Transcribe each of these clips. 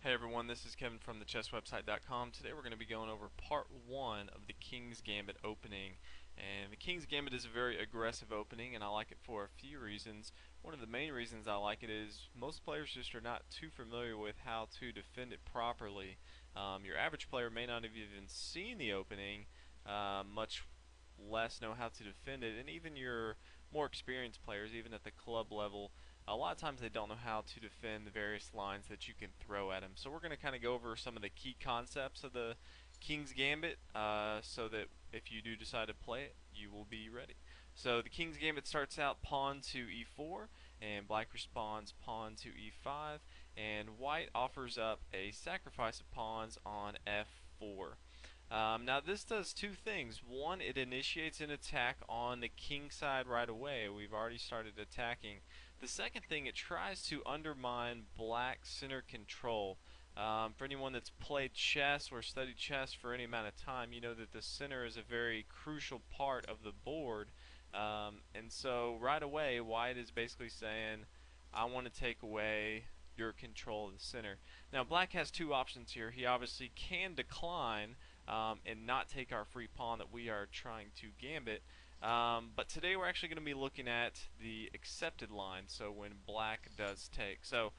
Hey everyone, this is Kevin from thechesswebsite.com. Today we're going to be going over part 1 of the King's Gambit opening. And the King's Gambit is a very aggressive opening, and I like it for a few reasons. One of the main reasons I like it is most players just are not too familiar with how to defend it properly. Your average player may not have even seen the opening, much less know how to defend it, and even your more experienced players, even at the club level, a lot of times they don't know how to defend the various lines that you can throw at them. So we're going to kind of go over some of the key concepts of the King's Gambit so that if you do decide to play it, you will be ready. So the King's Gambit starts out pawn to e4, and black responds pawn to e5, and white offers up a sacrifice of pawns on f4. Now this does two things. One, it initiates an attack on the king side right away. We've already started attacking. The second thing, it tries to undermine black center control. For anyone that's played chess or studied chess for any amount of time, you know that the center is a very crucial part of the board. And so right away, white is basically saying, I want to take away your control of the center. Now black has two options here. He obviously can decline and not take our free pawn that we are trying to gambit. But today we're actually going to be looking at the accepted line, so when black does take. So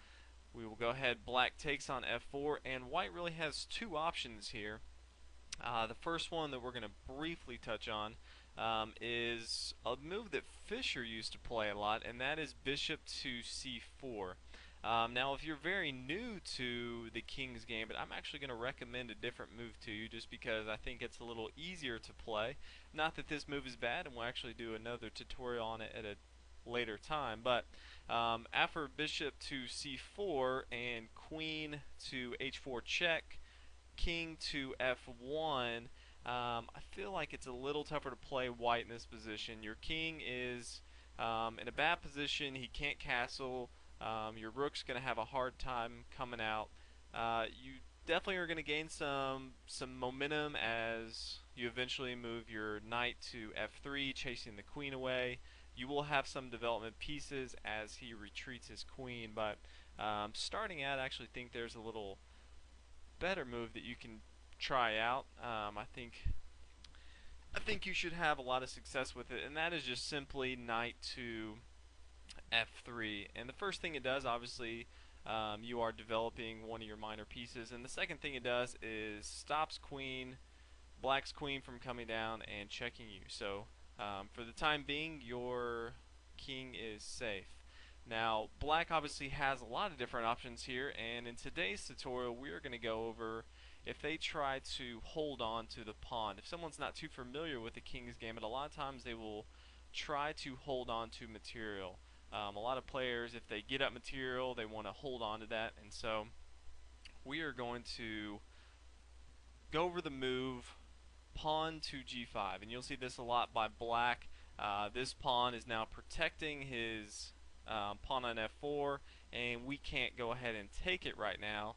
we will go ahead, black takes on f4, and white really has two options here. The first one that we're going to briefly touch on is a move that Fischer used to play a lot, and that is bishop to c4. Now, if you're very new to the King's Gambit, I'm actually going to recommend a different move to you just because I think it's a little easier to play. Not that this move is bad, and we'll actually do another tutorial on it at a later time, but after bishop to c4 and queen to h4 check, king to f1, I feel like it's a little tougher to play white in this position. Your king is in a bad position. He can't castle. Your rook's going to have a hard time coming out. You definitely are going to gain some momentum as you eventually move your knight to f3, chasing the queen away. You will have some development pieces as he retreats his queen, but starting out, I actually think there's a little better move that you can try out. I think you should have a lot of success with it, and that is just simply knight to f3. And the first thing it does, obviously, you are developing one of your minor pieces, and the second thing it does is stops black's queen from coming down and checking you. So for the time being, your king is safe. Now, black obviously has a lot of different options here, and in today's tutorial we are going to go over if they try to hold on to the pawn. If someone's not too familiar with the King's Gambit, a lot of times they will try to hold on to material. A lot of players, if they get up material, they want to hold on to that, and so we are going to go over the move pawn to g5, and you'll see this a lot by black. This pawn is now protecting his pawn on f4, and we can't go ahead and take it right now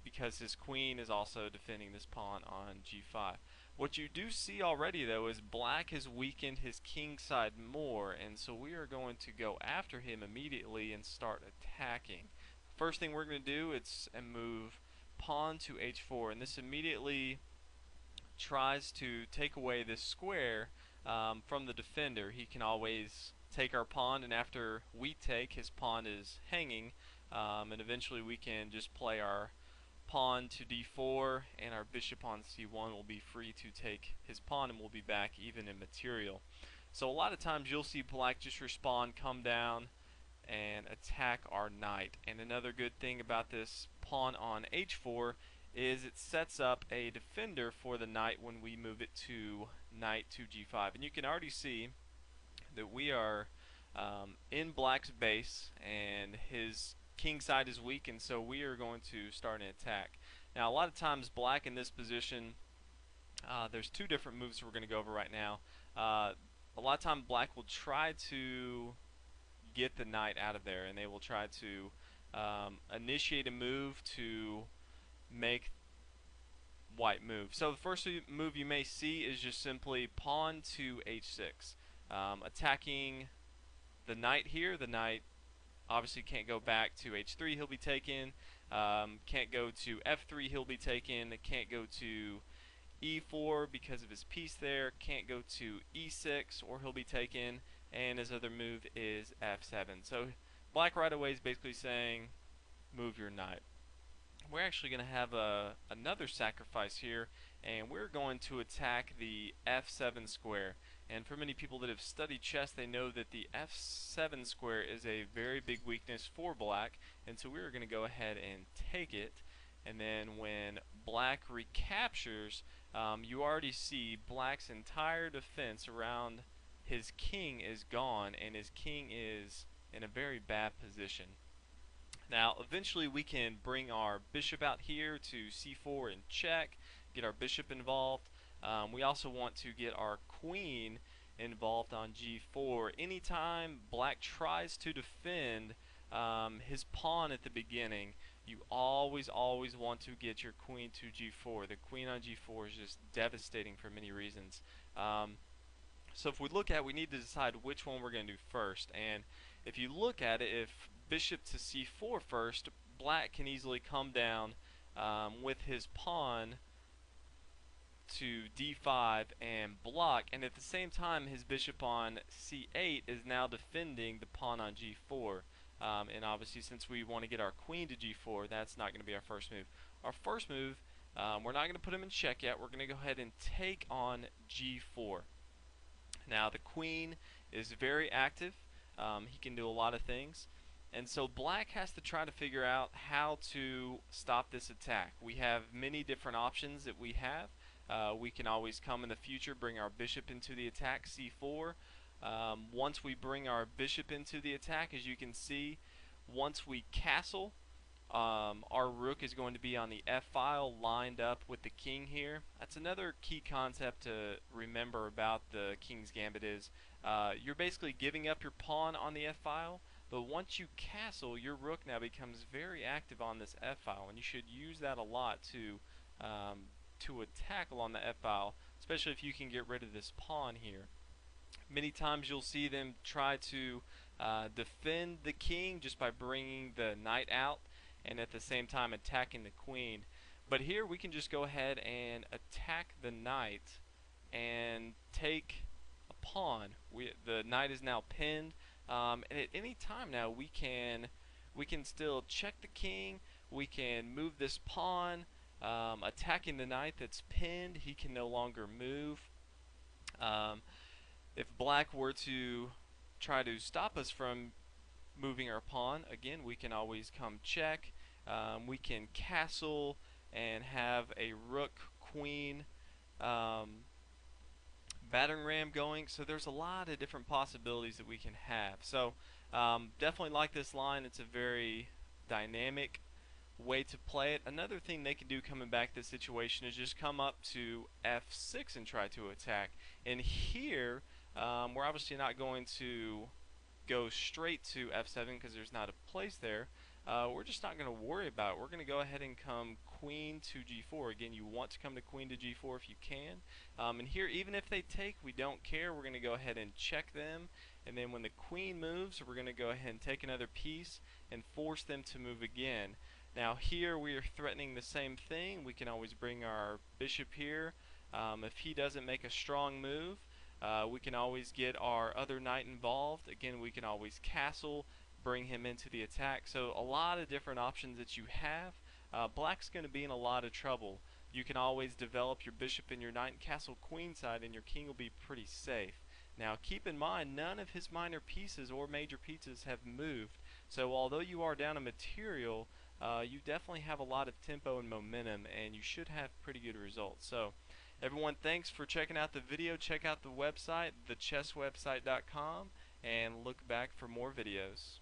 because his queen is also defending this pawn on g5. What you do see already though is black has weakened his king side more, and so we are going to go after him immediately and start attacking. First thing we're going to do is move pawn to h4, and this immediately tries to take away this square from the defender. He can always take our pawn, and after we take, his pawn is hanging, and eventually we can just play our pawn to d4, and our bishop on c1 will be free to take his pawn, and we'll be back even in material. So a lot of times you'll see black just respond, come down, and attack our knight. And another good thing about this pawn on h4 is it sets up a defender for the knight when we move it to knight to g5. And you can already see that we are in black's base, and his king side is weak, and so we are going to start an attack. Now a lot of times black in this position, there's two different moves we're going to go over right now. A lot of times black will try to get the knight out of there, and they will try to initiate a move to make white move. So the first move you may see is just simply pawn to h6, attacking the knight here. The knight obviously can't go back to h3, he'll be taken. Can't go to f3, he'll be taken. Can't go to e4 because of his piece there. Can't go to e6 or he'll be taken. And his other move is f7. So black right away is basically saying move your knight. We're actually going to have another sacrifice here, and we're going to attack the f7 square. And for many people that have studied chess, they know that the f7 square is a very big weakness for black, and so we're going to go ahead and take it. And then when black recaptures, you already see black's entire defense around his king is gone, and his king is in a very bad position. Now, eventually we can bring our bishop out here to c4 and check, get our bishop involved. We also want to get our queen involved on g4. Anytime black tries to defend his pawn at the beginning, you always want to get your queen to g4. The queen on g4 is just devastating for many reasons. So if we look at, we need to decide which one we're going to do first. And if you look at it, if bishop to c4 first, black can easily come down with his pawn to d5 and block, and at the same time his bishop on c8 is now defending the pawn on g4. And obviously, since we want to get our queen to g4, that's not going to be our first move. Our first move, we're not going to put him in check yet. We're going to go ahead and take on g4. Now the queen is very active. He can do a lot of things. And so black has to try to figure out how to stop this attack. We have many different options that we have. We can always come in the future, bring our bishop into the attack, c4. Once we bring our bishop into the attack, as you can see, once we castle, our rook is going to be on the f-file lined up with the king here. That's another key concept to remember about the King's Gambit is you're basically giving up your pawn on the f-file, but once you castle, your rook now becomes very active on this f-file, and you should use that a lot to attack along the f-file, especially if you can get rid of this pawn here. Many times you'll see them try to defend the king just by bringing the knight out and at the same time attacking the queen. But here we can just go ahead and attack the knight and take a pawn. The knight is now pinned, and at any time now we can still check the king. We can move this pawn, attacking the knight that's pinned. He can no longer move. If black were to try to stop us from moving our pawn, again, we can always come check. We can castle and have a rook queen battering ram going. So there's a lot of different possibilities that we can have. So definitely like this line. It's a very dynamic way to play it. Another thing they can do coming back to this situation is just come up to f6 and try to attack. And here we're obviously not going to go straight to f7 because there's not a place there. We're just not going to worry about it. We're going to go ahead and come queen to g4. Again, you want to come to queen to g4 if you can. And here, even if they take, we don't care. We're going to go ahead and check them. And then when the queen moves, we're going to go ahead and take another piece and force them to move again. Now here we are threatening the same thing. We can always bring our bishop here. If he doesn't make a strong move, we can always get our other knight involved. Again, we can always castle, bring him into the attack. So a lot of different options that you have. Black's going to be in a lot of trouble. You can always develop your bishop and your knight and castle queenside, and your king will be pretty safe. Now keep in mind, none of his minor pieces or major pieces have moved. So although you are down a material, you definitely have a lot of tempo and momentum, and you should have pretty good results. So everyone, thanks for checking out the video. Check out the website, thechesswebsite.com, and look back for more videos.